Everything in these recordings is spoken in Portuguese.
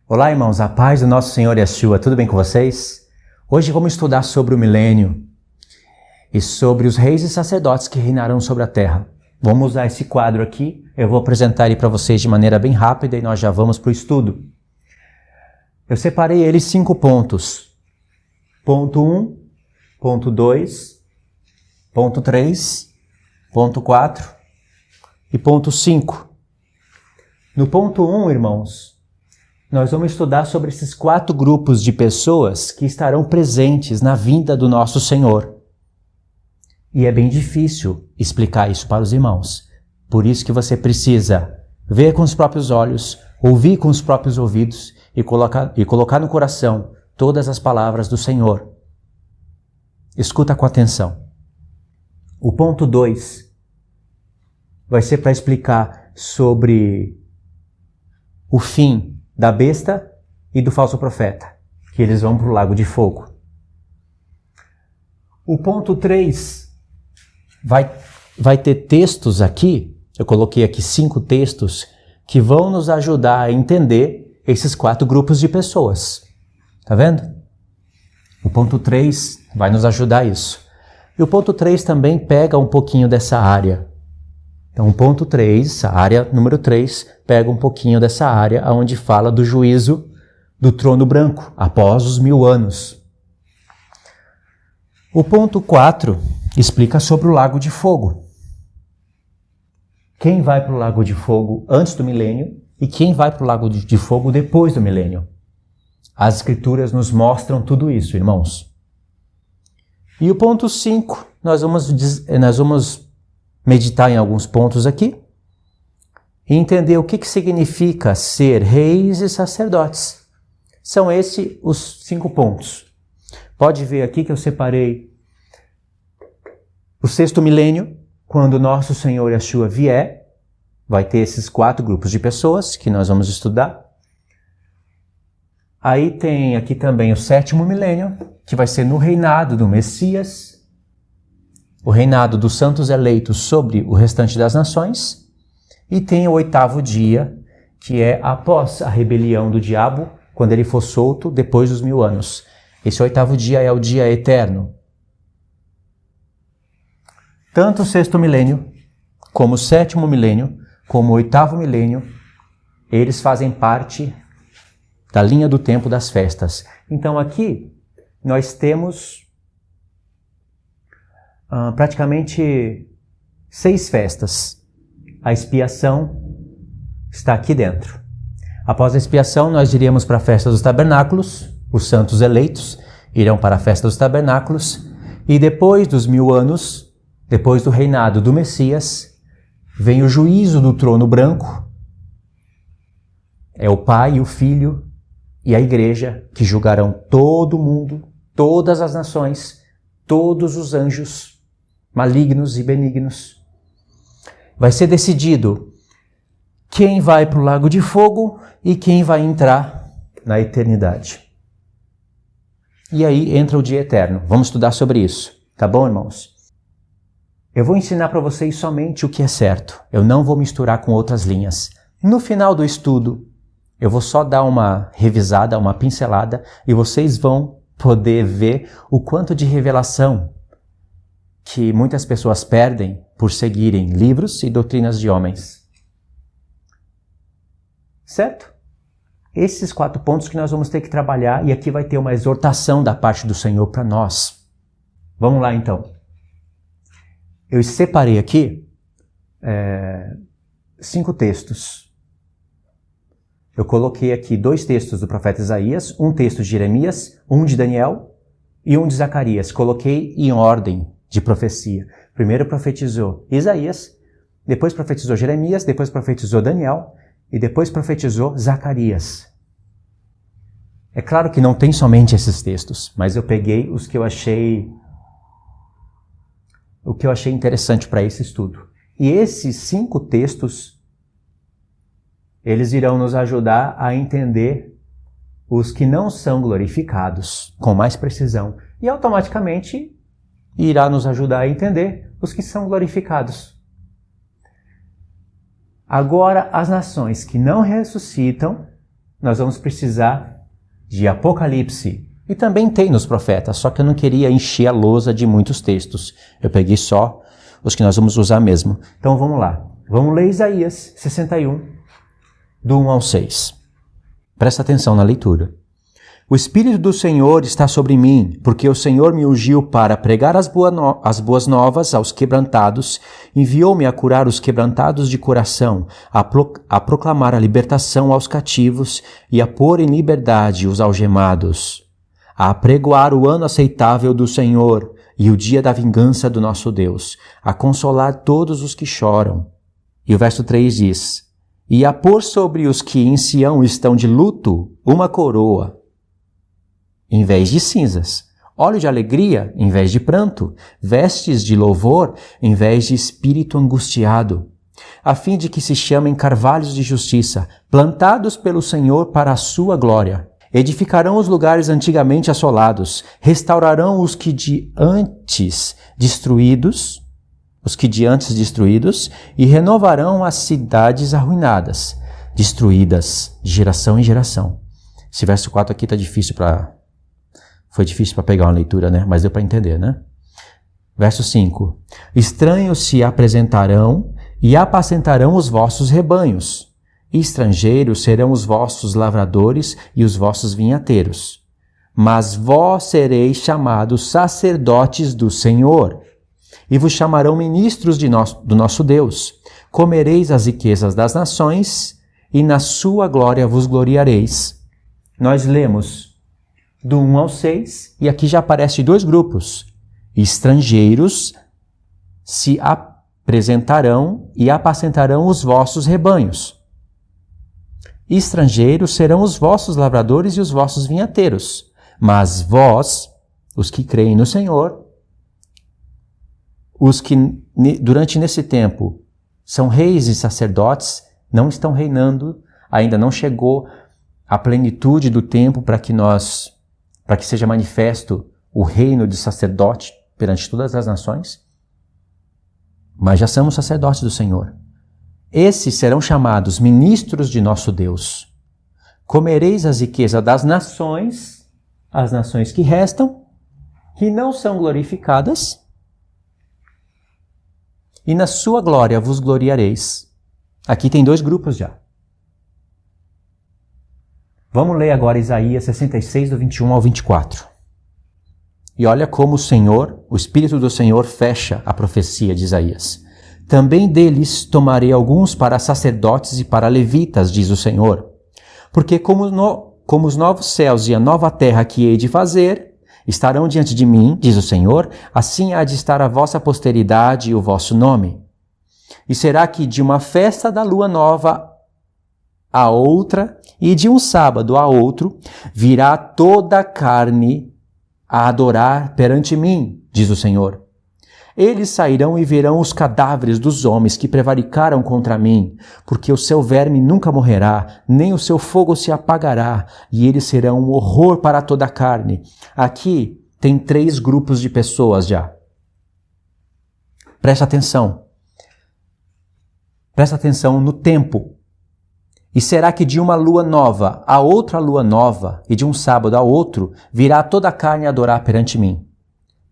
Olá, irmãos, a paz do nosso Senhor Yeshua, tudo bem com vocês? Hoje vamos estudar sobre o milênio e sobre os reis e sacerdotes que reinarão sobre a terra. Vamos usar esse quadro aqui, eu vou apresentar ele para vocês de maneira bem rápida e nós já vamos para o estudo. Eu separei ele em 5 pontos. Ponto 1, ponto 2, ponto 3, ponto 4 e ponto 5. No ponto 1, irmãos, nós vamos estudar sobre esses 4 grupos de pessoas que estarão presentes na vinda do nosso Senhor. E é bem difícil explicar isso para os irmãos. Por isso que você precisa ver com os próprios olhos, ouvir com os próprios ouvidos e colocar no coração todas as palavras do Senhor. Escuta com atenção. O ponto 2 vai ser para explicar sobre o fim da besta e do falso profeta, que eles vão para o lago de fogo. O ponto 3 vai ter textos aqui, eu coloquei aqui 5 textos, que vão nos ajudar a entender esses 4 grupos de pessoas. Tá vendo? O ponto 3 vai nos ajudar a isso. E o ponto 3 também pega um pouquinho dessa área. Então, o ponto 3, a área número 3, pega um pouquinho dessa área onde fala do juízo do trono branco, após os 1000 anos. O ponto 4 explica sobre o lago de fogo. Quem vai para o lago de fogo antes do milênio e quem vai para o lago de fogo depois do milênio. As escrituras nos mostram tudo isso, irmãos. E o ponto 5, nós vamos meditar em alguns pontos aqui e entender o que significa ser reis e sacerdotes. São esses os 5 pontos. Pode ver aqui que eu separei o 6º milênio, quando o nosso Senhor Yeshua vier, vai ter esses 4 grupos de pessoas que nós vamos estudar. Aí tem aqui também o 7º milênio, que vai ser no reinado do Messias, o reinado dos santos eleitos sobre o restante das nações, e tem o 8º dia, que é após a rebelião do diabo, quando ele for solto depois dos 1000 anos. Esse 8º dia é o dia eterno. Tanto o 6º milênio, como o 7º milênio, como o 8º milênio, eles fazem parte da linha do tempo das festas. Então aqui nós temos praticamente 6 festas. A expiação está aqui dentro. Após a expiação, nós iríamos para a festa dos tabernáculos, os santos eleitos irão para a festa dos tabernáculos, e depois dos 1000 anos, depois do reinado do Messias, vem o juízo do trono branco. É o Pai, o Filho e a Igreja que julgarão todo mundo, todas as nações, todos os anjos, malignos e benignos. Vai ser decidido quem vai para o lago de fogo e quem vai entrar na eternidade. E aí entra o dia eterno. Vamos estudar sobre isso. Tá bom, irmãos? Eu vou ensinar para vocês somente o que é certo. Eu não vou misturar com outras linhas. No final do estudo, eu vou só dar uma revisada, uma pincelada, e vocês vão poder ver o quanto de revelação que muitas pessoas perdem por seguirem livros e doutrinas de homens. Certo? Esses 4 pontos que nós vamos ter que trabalhar, e aqui vai ter uma exortação da parte do Senhor para nós. Vamos lá então. Eu separei aqui 5 textos. Eu coloquei aqui 2 textos do profeta Isaías, um texto de Jeremias, um de Daniel e um de Zacarias. Coloquei em ordem de profecia. Primeiro profetizou Isaías, depois profetizou Jeremias, depois profetizou Daniel e depois profetizou Zacarias. É claro que não tem somente esses textos, mas eu peguei os que eu achei interessante para esse estudo. E esses 5 textos, eles irão nos ajudar a entender os que não são glorificados com mais precisão e automaticamente irá nos ajudar a entender os que são glorificados. Agora, as nações que não ressuscitam, nós vamos precisar de Apocalipse. E também tem nos profetas, só que eu não queria encher a lousa de muitos textos. Eu peguei só os que nós vamos usar mesmo. Então vamos lá. Vamos ler Isaías 61, do 1 ao 6. Presta atenção na leitura. O Espírito do Senhor está sobre mim, porque o Senhor me ungiu para pregar as boas novas aos quebrantados, enviou-me a curar os quebrantados de coração, a proclamar a libertação aos cativos e a pôr em liberdade os algemados, a apregoar o ano aceitável do Senhor e o dia da vingança do nosso Deus, a consolar todos os que choram. E o verso 3 diz, e a pôr sobre os que em Sião estão de luto uma coroa, em vez de cinzas, óleo de alegria em vez de pranto, vestes de louvor em vez de espírito angustiado, a fim de que se chamem carvalhos de justiça, plantados pelo Senhor para a sua glória. Edificarão os lugares antigamente assolados, restaurarão os que de antes destruídos, e renovarão as cidades arruinadas, destruídas de geração em geração. Esse verso 4 aqui tá difícil foi difícil para pegar uma leitura, né? Mas deu para entender, né? Verso 5. Estranhos se apresentarão e apacentarão os vossos rebanhos. E estrangeiros serão os vossos lavradores e os vossos vinhateiros. Mas vós sereis chamados sacerdotes do Senhor, e vos chamarão ministros do nosso Deus. Comereis as riquezas das nações, e na sua glória vos gloriareis. Nós lemos do 1 ao 6, e aqui já aparece dois grupos. Estrangeiros se apresentarão e apacentarão os vossos rebanhos. Estrangeiros serão os vossos lavradores e os vossos vinhateiros. Mas vós, os que creem no Senhor, os que durante nesse tempo são reis e sacerdotes, não estão reinando, ainda não chegou a plenitude do tempo para que seja manifesto o reino de sacerdote perante todas as nações, mas já somos sacerdotes do Senhor. Esses serão chamados ministros de nosso Deus. Comereis as riquezas das nações, as nações que restam, que não são glorificadas, e na sua glória vos gloriareis. Aqui tem dois grupos já. Vamos ler agora Isaías 66, do 21 ao 24. E olha como o Espírito do Senhor fecha a profecia de Isaías. Também deles tomarei alguns para sacerdotes e para levitas, diz o Senhor. Porque como os novos céus e a nova terra que hei de fazer estarão diante de mim, diz o Senhor, assim há de estar a vossa posteridade e o vosso nome. E será que de uma festa da lua nova a outra, e de um sábado a outro, virá toda a carne a adorar perante mim, diz o Senhor. Eles sairão e verão os cadáveres dos homens que prevaricaram contra mim, porque o seu verme nunca morrerá, nem o seu fogo se apagará, e eles serão um horror para toda a carne. Aqui tem 3 grupos de pessoas já. Presta atenção. Presta atenção no tempo. E será que de uma lua nova a outra lua nova, e de um sábado a outro, virá toda a carne a adorar perante mim?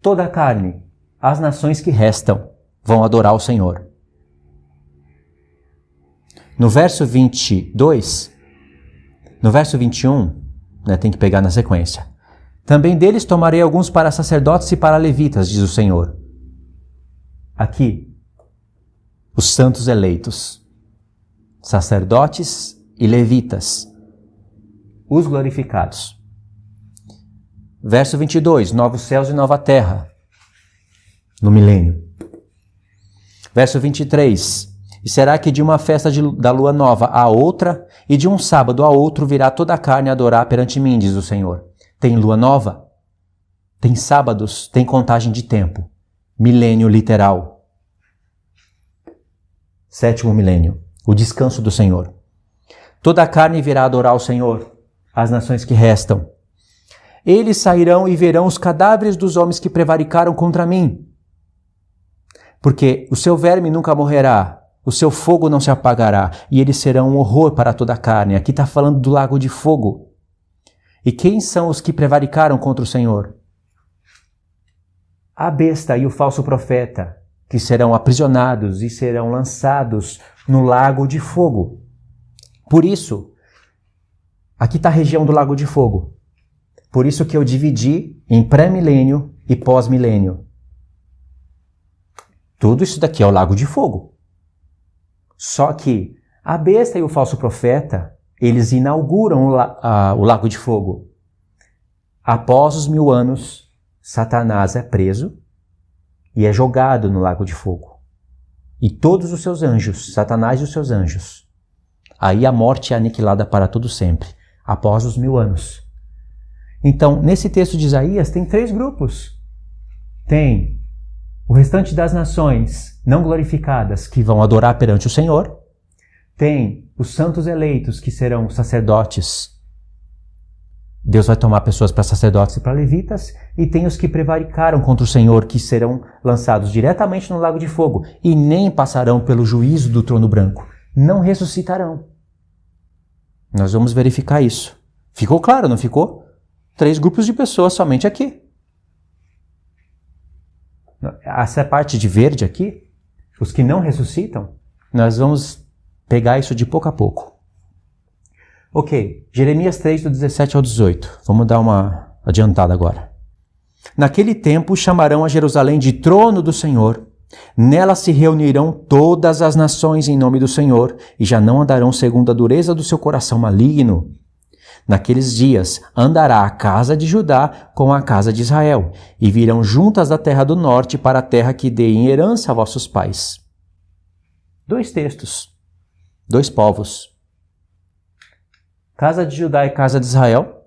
Toda a carne, as nações que restam, vão adorar o Senhor. No verso 22, no verso 21, tem que pegar na sequência. Também deles tomarei alguns para sacerdotes e para levitas, diz o Senhor. Aqui, os santos eleitos. Sacerdotes e levitas, os glorificados. Verso 22, novos céus e nova terra, no milênio. Verso 23, e será que de uma festa da lua nova a outra, e de um sábado a outro, virá toda a carne a adorar perante mim, diz o Senhor. Tem lua nova, tem sábados, tem contagem de tempo, milênio literal. 7º milênio. O descanso do Senhor. Toda a carne virá adorar o Senhor, as nações que restam. Eles sairão e verão os cadáveres dos homens que prevaricaram contra mim. Porque o seu verme nunca morrerá, o seu fogo não se apagará, e eles serão um horror para toda a carne. Aqui está falando do lago de fogo. E quem são os que prevaricaram contra o Senhor? A besta e o falso profeta, que serão aprisionados e serão lançados no lago de fogo. Por isso, aqui está a região do lago de fogo. Por isso que eu dividi em pré-milênio e pós-milênio. Tudo isso daqui é o lago de fogo. Só que a besta e o falso profeta, eles inauguram o lago de fogo. Após os 1000 anos, Satanás é preso e é jogado no lago de fogo. E todos os seus anjos, Satanás e os seus anjos. Aí a morte é aniquilada para todo sempre, após os 1000 anos. Então, nesse texto de Isaías, tem 3 grupos. Tem o restante das nações não glorificadas que vão adorar perante o Senhor. Tem os santos eleitos que serão sacerdotes. Deus vai tomar pessoas para sacerdotes e para levitas. E tem os que prevaricaram contra o Senhor, que serão lançados diretamente no lago de fogo e nem passarão pelo juízo do trono branco. Não ressuscitarão. Nós vamos verificar isso. Ficou claro, não ficou? 3 grupos de pessoas somente aqui. Essa parte de verde aqui, os que não ressuscitam, nós vamos pegar isso de pouco a pouco. Ok, Jeremias 3, do 17 ao 18. Vamos dar uma adiantada agora. Naquele tempo chamarão a Jerusalém de trono do Senhor. Nela se reunirão todas as nações em nome do Senhor, e já não andarão segundo a dureza do seu coração maligno. Naqueles dias andará a casa de Judá com a casa de Israel, e virão juntas da terra do norte para a terra que dei em herança a vossos pais. 2 textos, 2 povos. Casa de Judá e casa de Israel.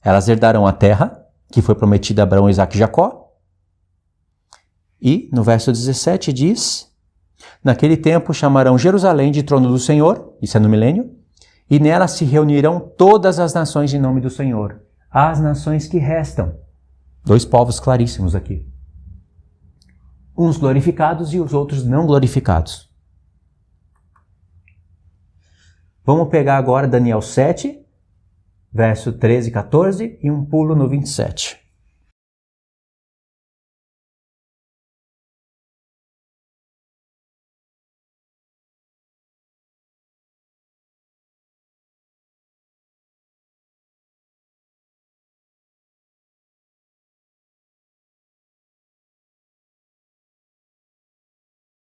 Elas herdarão a terra que foi prometida a Abraão, Isaque e Jacó. E no verso 17 diz: naquele tempo chamarão Jerusalém de trono do Senhor, isso é no milênio, e nela se reunirão todas as nações em nome do Senhor, as nações que restam. 2 povos claríssimos aqui. Uns glorificados e os outros não glorificados. Vamos pegar agora Daniel 7, verso 13 e 14, e um pulo no 27.